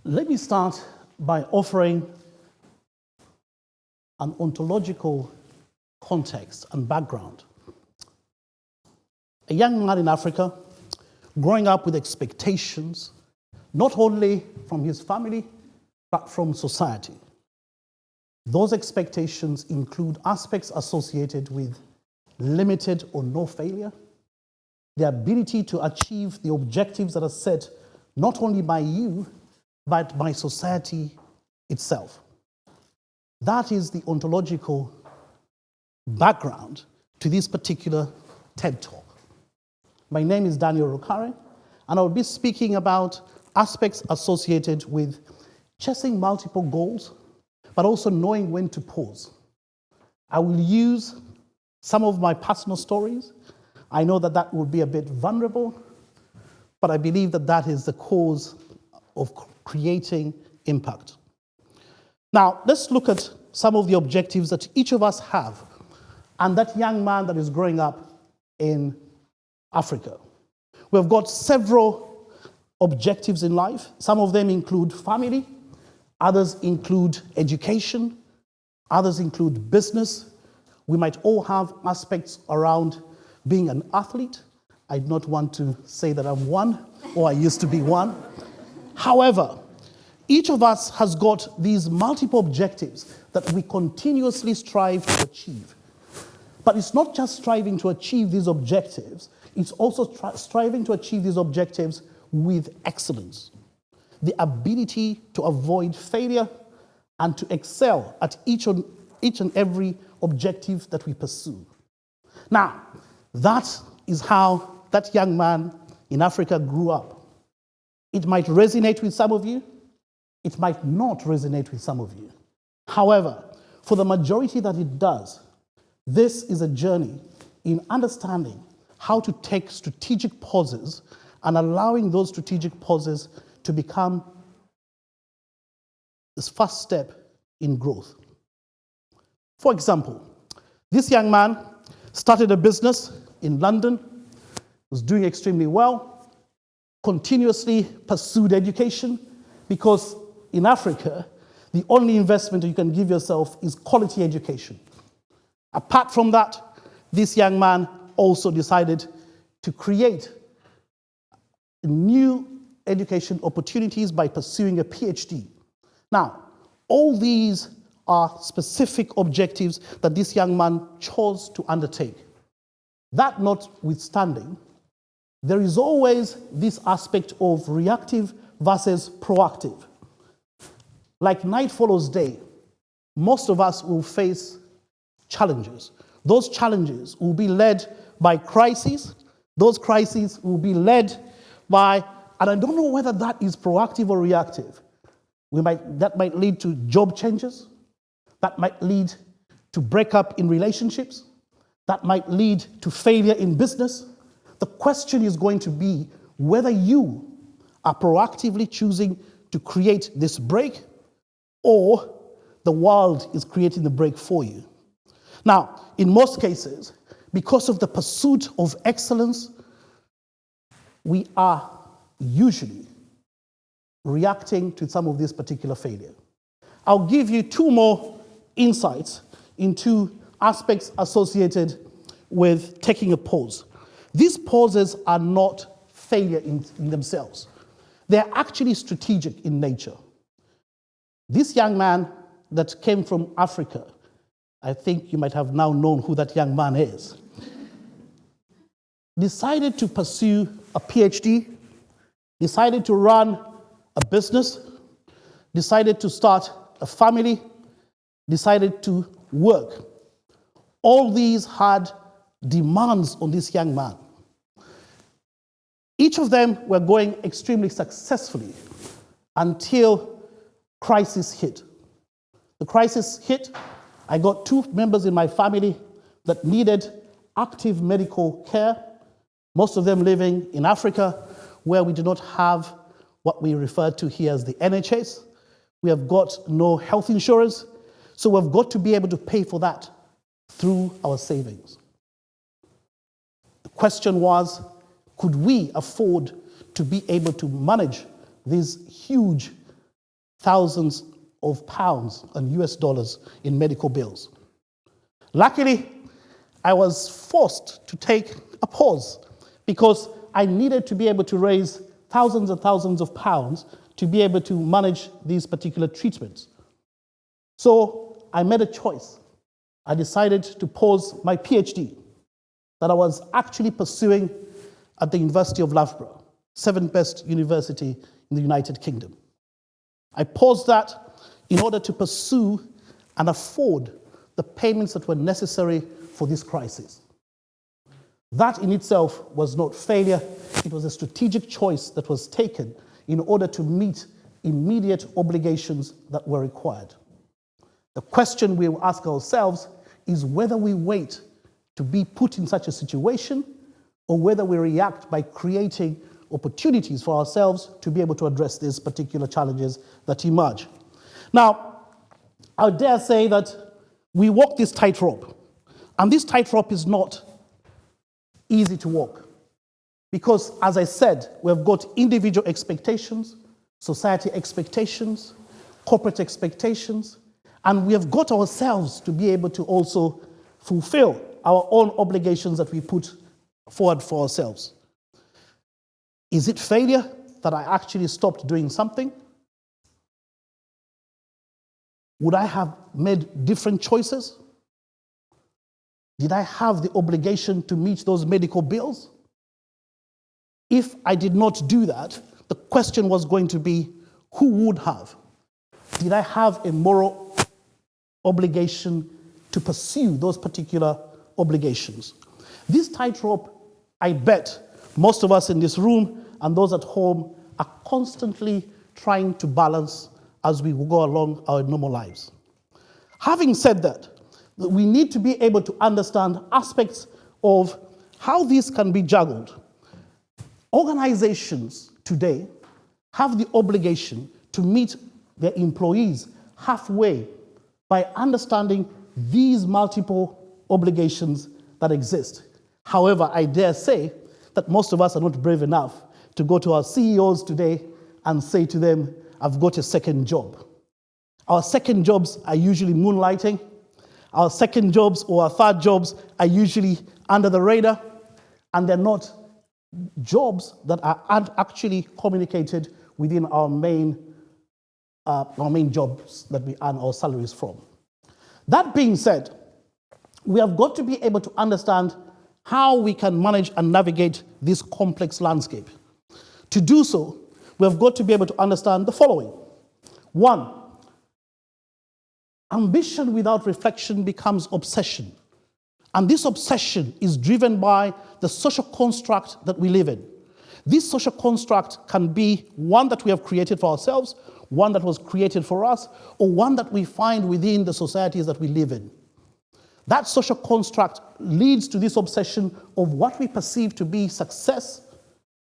Let me start by offering an ontological context and background. A young man in Africa, growing up with expectations, not only from his family, but from society. Those expectations include aspects associated with limited or no failure, the ability to achieve the objectives that are set not only by you, but by society itself. That is the ontological background to this particular TED Talk. My name is Daniel Rukare, and I will be speaking about aspects associated with chasing multiple goals, but also knowing when to pause. I will use some of my personal stories. I know that that will be a bit vulnerable, but I believe that that is the cause of creating impact. Now, let's look at some of the objectives that each of us have, and that young man that is growing up in Africa. We've got several objectives in life. Some of them include family, others include education, others include business. We might all have aspects around being an athlete. I do not want to say that I'm one, or I used to be one. However, each of us has got these multiple objectives that we continuously strive to achieve. But it's not just striving to achieve these objectives, it's also striving to achieve these objectives with excellence. The ability to avoid failure and to excel at each and every objective that we pursue. Now, that is how that young man in Africa grew up. It might resonate with some of you, it might not resonate with some of you. However, for the majority that it does, this is a journey in understanding how to take strategic pauses and allowing those strategic pauses to become this first step in growth. For example, this young man started a business in London, was doing extremely well, continuously pursued education, because in Africa, the only investment you can give yourself is quality education. Apart from that, this young man also decided to create new education opportunities by pursuing a PhD. Now, all these are specific objectives that this young man chose to undertake. That notwithstanding, there is always this aspect of reactive versus proactive. Like night follows day, most of us will face challenges. Those challenges will be led by crises. Those crises will be led by, and I don't know whether that is proactive or reactive. That might lead to job changes. That might lead to breakup in relationships. That might lead to failure in business. The question is going to be whether you are proactively choosing to create this break, or the world is creating the break for you. Now, in most cases, because of the pursuit of excellence, we are usually reacting to some of this particular failure. I'll give you two more insights into aspects associated with taking a pause. These pauses are not failure in themselves. They're actually strategic in nature. This young man that came from Africa, I think you might have now known who that young man is, decided to pursue a PhD, decided to run a business, decided to start a family, decided to work. All these had demands on this young man. Each of them were going extremely successfully until crisis hit. The crisis hit. I got two members in my family that needed active medical care, most of them living in Africa, where we do not have what we refer to here as the NHS. We have got no health insurance, so we've got to be able to pay for that through our savings. The question was, could we afford to be able to manage these huge thousands of pounds and US dollars in medical bills. Luckily, I was forced to take a pause because I needed to be able to raise thousands and thousands of pounds to be able to manage these particular treatments. So I made a choice. I decided to pause my PhD that I was actually pursuing at the University of Loughborough, 7th best university in the United Kingdom. I paused that in order to pursue and afford the payments that were necessary for this crisis. That in itself was not failure, it was a strategic choice that was taken in order to meet immediate obligations that were required. The question we will ask ourselves is whether we wait to be put in such a situation or whether we react by creating opportunities for ourselves to be able to address these particular challenges that emerge. Now, I dare say that we walk this tightrope, and this tightrope is not easy to walk because, as I said, we've got individual expectations, society expectations, corporate expectations, and we have got ourselves to be able to also fulfill our own obligations that we put forward for ourselves. Is it failure that I actually stopped doing something? Would I have made different choices? Did I have the obligation to meet those medical bills? If I did not do that, the question was going to be, who would have? Did I have a moral obligation to pursue those particular obligations? This tightrope, I bet most of us in this room and those at home are constantly trying to balance as we go along our normal lives. Having said that, we need to be able to understand aspects of how this can be juggled. Organizations today have the obligation to meet their employees halfway by understanding these multiple obligations that exist. However, I dare say that most of us are not brave enough to go to our CEOs today and say to them, I've got a second job. Our second jobs are usually moonlighting. Our second jobs or our third jobs are usually under the radar, and they're not jobs that are actually communicated within our main jobs that we earn our salaries from. That being said, we have got to be able to understand how we can manage and navigate this complex landscape. To do so, we have got to be able to understand the following. One, ambition without reflection becomes obsession. And this obsession is driven by the social construct that we live in. This social construct can be one that we have created for ourselves, one that was created for us, or one that we find within the societies that we live in. That social construct leads to this obsession of what we perceive to be success.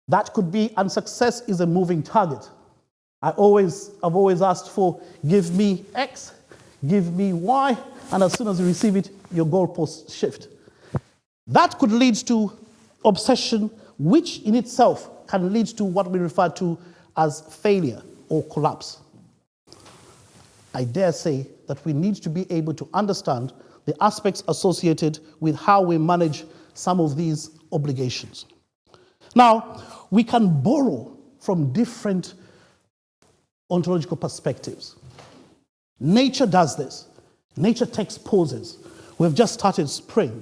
That could be, and success is a moving target. I've always asked for, give me X, give me Y, and as soon as you receive it, your goalposts shift. That could lead to obsession, which in itself can lead to what we refer to as failure or collapse. I dare say that we need to be able to understand the aspects associated with how we manage some of these obligations. Now, we can borrow from different ontological perspectives. Nature does this. Nature takes pauses. We've just started spring.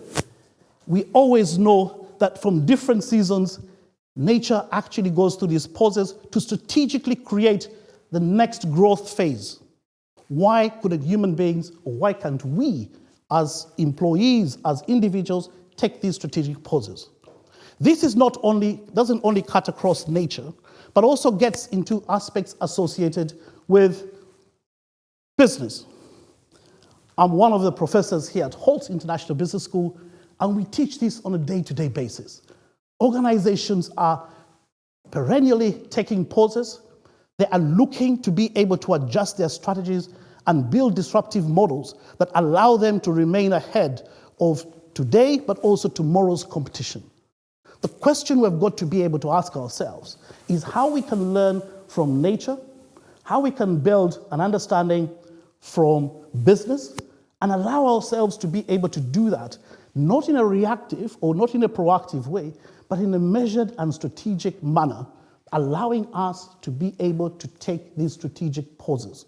We always know that from different seasons, nature actually goes through these pauses to strategically create the next growth phase. Why couldn't human beings, or why can't we, as employees, as individuals, take these strategic pauses? This doesn't only cut across nature, but also gets into aspects associated with business. I'm one of the professors here at Holt International Business School, and we teach this on a day-to-day basis. Organizations are perennially taking pauses. They are looking to be able to adjust their strategies and build disruptive models that allow them to remain ahead of today, but also tomorrow's competition. The question we've got to be able to ask ourselves is how we can learn from nature, how we can build an understanding from business and allow ourselves to be able to do that, not in a reactive or not in a proactive way, but in a measured and strategic manner, allowing us to be able to take these strategic pauses.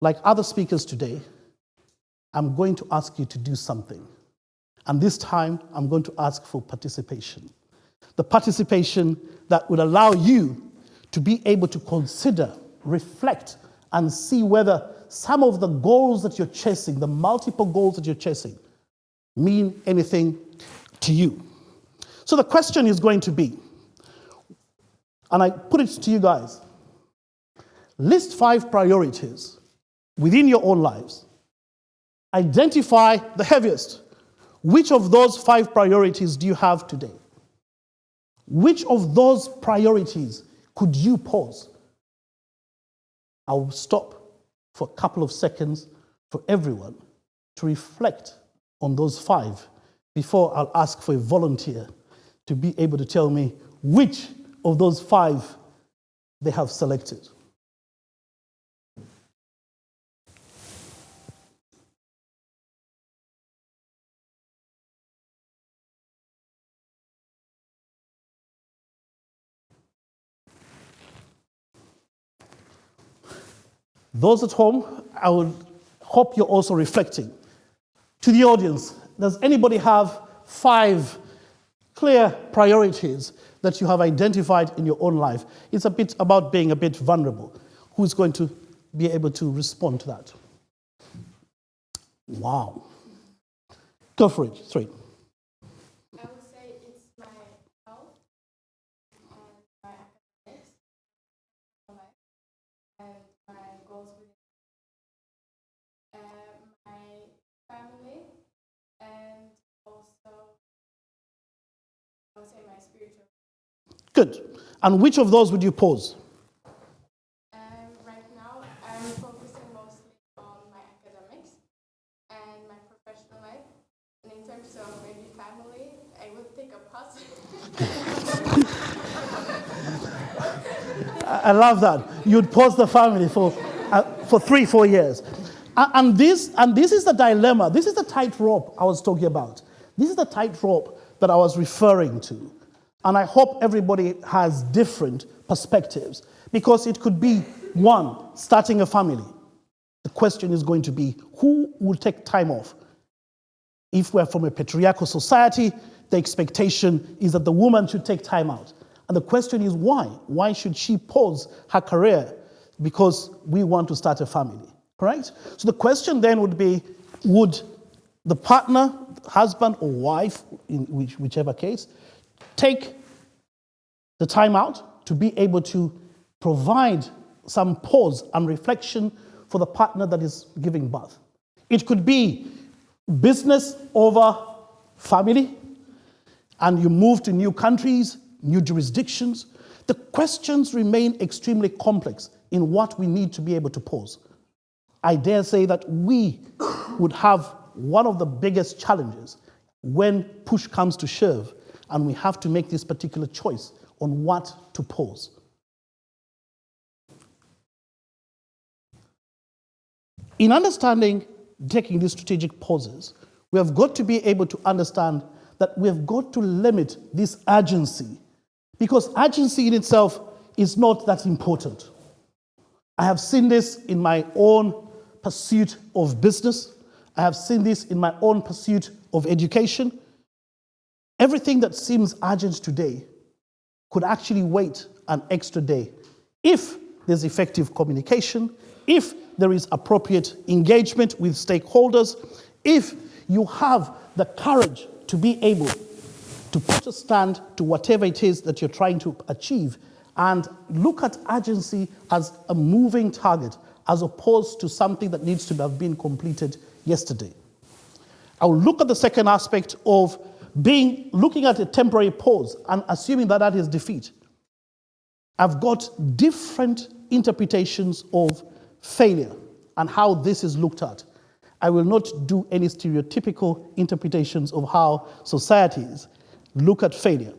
Like other speakers today, I'm going to ask you to do something. And this time, I'm going to ask for participation. The participation that would allow you to be able to consider, reflect, and see whether some of the goals that you're chasing, the multiple goals that you're chasing, mean anything to you. So the question is going to be, and I put it to you guys, list 5 priorities within your own lives. Identify the heaviest. Which of those 5 priorities do you have today? Which of those priorities could you pause? I'll stop for a couple of seconds for everyone to reflect on those 5 before I'll ask for a volunteer to be able to tell me which of those 5 they have selected. Those at home, I would hope you're also reflecting. To the audience, does anybody have 5 clear priorities that you have identified in your own life? It's a bit about being a bit vulnerable. Who's going to be able to respond to that? Wow. Go for it, straight. I would say it's my health and my academics, my life, and my goals within my family, and also I would say my spiritual. Good. And which of those would you pause? Right now, I'm focusing mostly on my academics and my professional life. And in terms of maybe family, I would take a pause. I love that. You'd pause the family for 3-4 years. And this is the dilemma. This is the tightrope I was talking about. This is the tightrope that I was referring to. And I hope everybody has different perspectives, because it could be, 1, starting a family. The question is going to be, who will take time off? If we're from a patriarchal society, the expectation is that the woman should take time out. And the question is why? Why should she pause her career? Because we want to start a family, correct? So the question then would be, would the partner, husband or wife, in whichever case, take the time out to be able to provide some pause and reflection for the partner that is giving birth? It could be business over family, and you move to new countries, new jurisdictions. The questions remain extremely complex in what we need to be able to pause. I dare say that we would have one of the biggest challenges when push comes to shove and we have to make this particular choice on what to pause. In understanding taking these strategic pauses, we have got to be able to understand that we have got to limit this urgency, because urgency in itself is not that important. I have seen this in my own pursuit of business. I have seen this in my own pursuit of education. Everything that seems urgent today could actually wait an extra day if there's effective communication, if there is appropriate engagement with stakeholders, if you have the courage to be able to put a stand to whatever it is that you're trying to achieve, and look at urgency as a moving target as opposed to something that needs to have been completed yesterday. I'll look at the second aspect of looking at a temporary pause and assuming that that is defeat. I've got different interpretations of failure and how this is looked at. I will not do any stereotypical interpretations of how societies look at failure.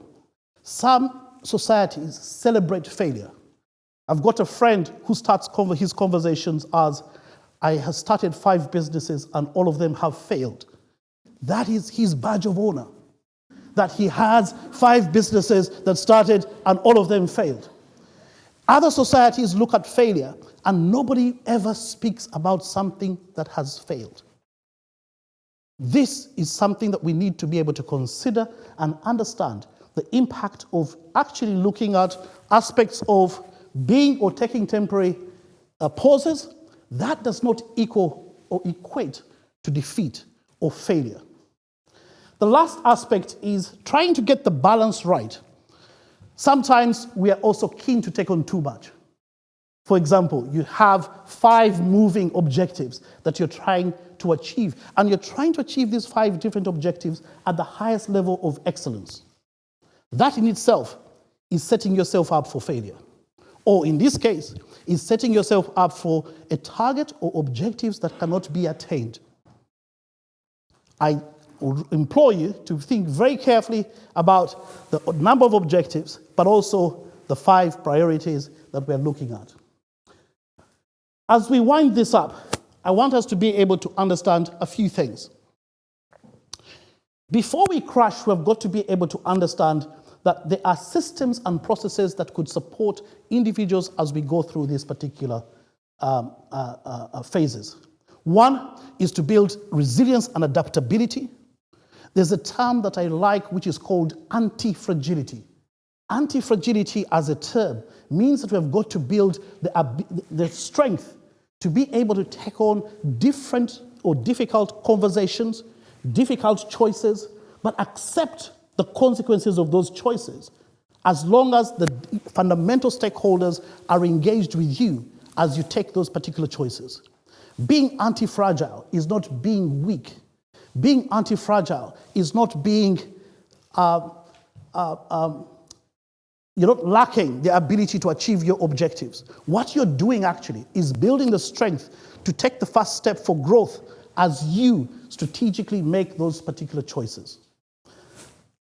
Some societies celebrate failure. I've got a friend who starts his conversations as, I have started 5 businesses and all of them have failed. That is his badge of honor, that he has 5 businesses that started and all of them failed. Other societies look at failure and nobody ever speaks about something that has failed. This is something that we need to be able to consider and understand the impact of actually looking at aspects of being or taking temporary pauses. That does not equal or equate to defeat or failure. The last aspect is trying to get the balance right. Sometimes we are also keen to take on too much. For example, you have 5 moving objectives that you're trying to achieve, and you're trying to achieve these 5 different objectives at the highest level of excellence. That in itself is setting yourself up for failure. Or in this case, is setting yourself up for a target or objectives that cannot be attained. I would implore you to think very carefully about the number of objectives, but also the 5 priorities that we're looking at. As we wind this up, I want us to be able to understand a few things. Before we crash, we've got to be able to understand that there are systems and processes that could support individuals as we go through these particular phases. One is to build resilience and adaptability. There's a term that I like which is called anti-fragility. Anti-fragility as a term means that we've got to build the strength to be able to take on different or difficult conversations, difficult choices, but accept the consequences of those choices as long as the fundamental stakeholders are engaged with you as you take those particular choices. Being anti-fragile is not being weak. Being anti-fragile is not being, you're not lacking the ability to achieve your objectives. What you're doing actually is building the strength to take the first step for growth as you strategically make those particular choices.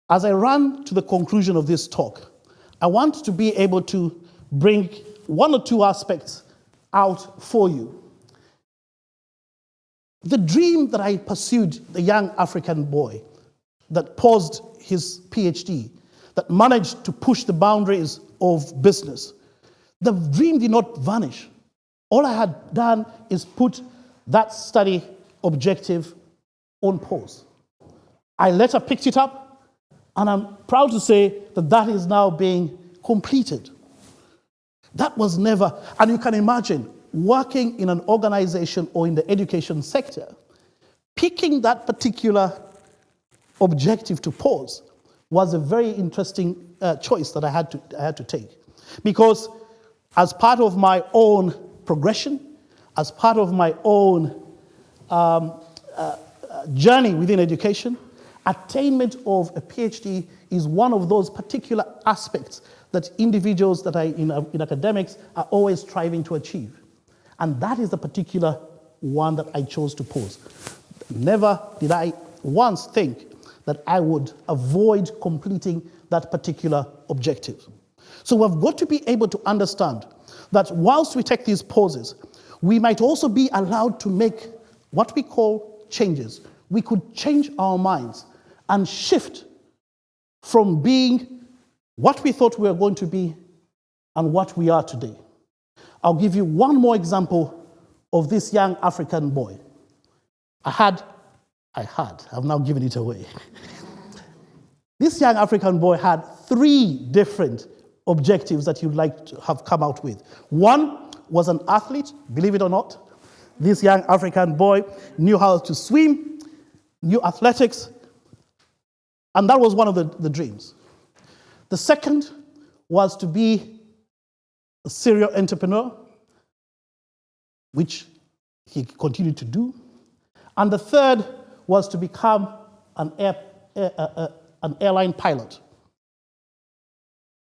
As I run to the conclusion of this talk, I want to be able to bring 1 or 2 aspects out for you. The dream that I pursued, the young African boy that paused his PhD, that managed to push the boundaries of business, the dream did not vanish. All I had done is put that study objective on pause. I later picked it up, and I'm proud to say that that is now being completed. That was never, and you can imagine, working in an organization or in the education sector, picking that particular objective to pause was a very interesting choice that I had to take. Because as part of my own progression, as part of my own journey within education, attainment of a PhD is one of those particular aspects that individuals that are in academics are always striving to achieve. And that is the particular one that I chose to pause. Never did I once think that I would avoid completing that particular objective. So we've got to be able to understand that whilst we take these pauses, we might also be allowed to make what we call changes. We could change our minds and shift from being what we thought we were going to be and what we are today. I'll give you 1 more example of this young African boy. I've now given it away. This young African boy had 3 different objectives that you'd like to have come out with. 1 was an athlete, believe it or not. This young African boy knew how to swim, knew athletics, and that was one of the dreams. The second was to be a serial entrepreneur, which he continued to do. And the third was to become an airline pilot.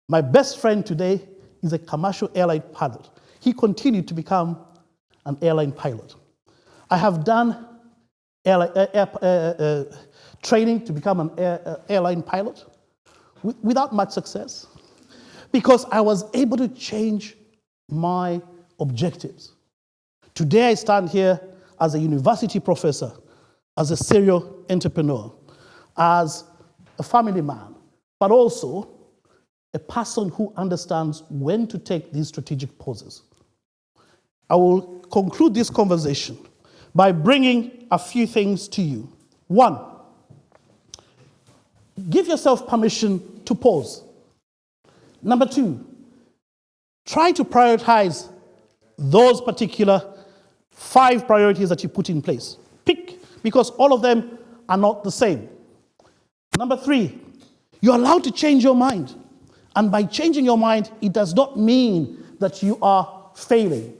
My best friend today is a commercial airline pilot. He continued to become an airline pilot. I have done training to become an airline pilot without much success, because I was able to change my objectives. Today I stand here as a university professor, as a serial entrepreneur, as a family man, but also a person who understands when to take these strategic pauses. I will conclude this conversation by bringing a few things to you. One, give yourself permission to pause. Number two, try to prioritize those particular 5 priorities that you put in place. Pick, because all of them are not the same. Number 3, you're allowed to change your mind. And by changing your mind, it does not mean that you are failing.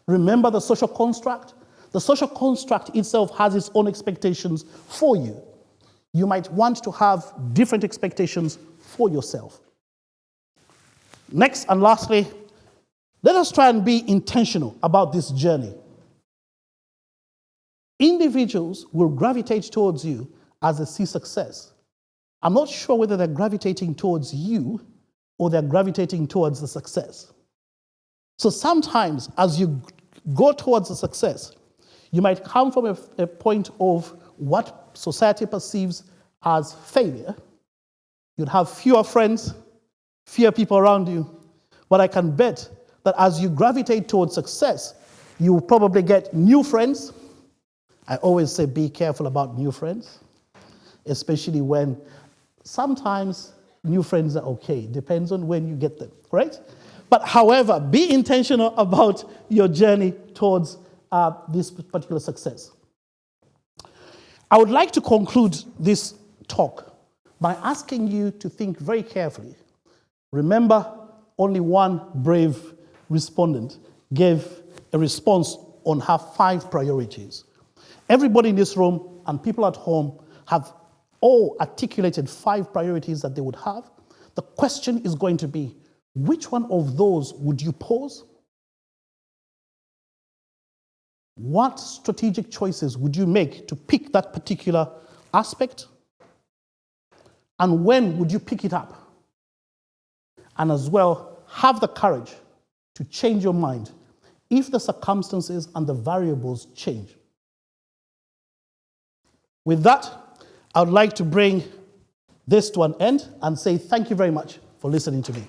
Remember the social construct? The social construct itself has its own expectations for you. You might want to have different expectations for yourself. Next and lastly, let us try and be intentional about this journey. Individuals will gravitate towards you as they see success. I'm not sure whether they're gravitating towards you or they're gravitating towards the success. So sometimes as you go towards the success, you might come from a point of what society perceives as failure. You'd have fewer friends, fewer people around you, but I can bet that as you gravitate towards success, you will probably get new friends. I always say be careful about new friends, especially when sometimes new friends are okay. Depends on when you get them, right? But however, be intentional about your journey towards this particular success. I would like to conclude this talk by asking you to think very carefully. Remember, only one brave respondent gave a response on her 5 priorities. Everybody in this room and people at home have all articulated 5 priorities that they would have. The question is going to be, which one of those would you pause? What strategic choices would you make to pick that particular aspect? And when would you pick it up? And as well, have the courage to change your mind if the circumstances and the variables change. With that, I would like to bring this to an end and say thank you very much for listening to me.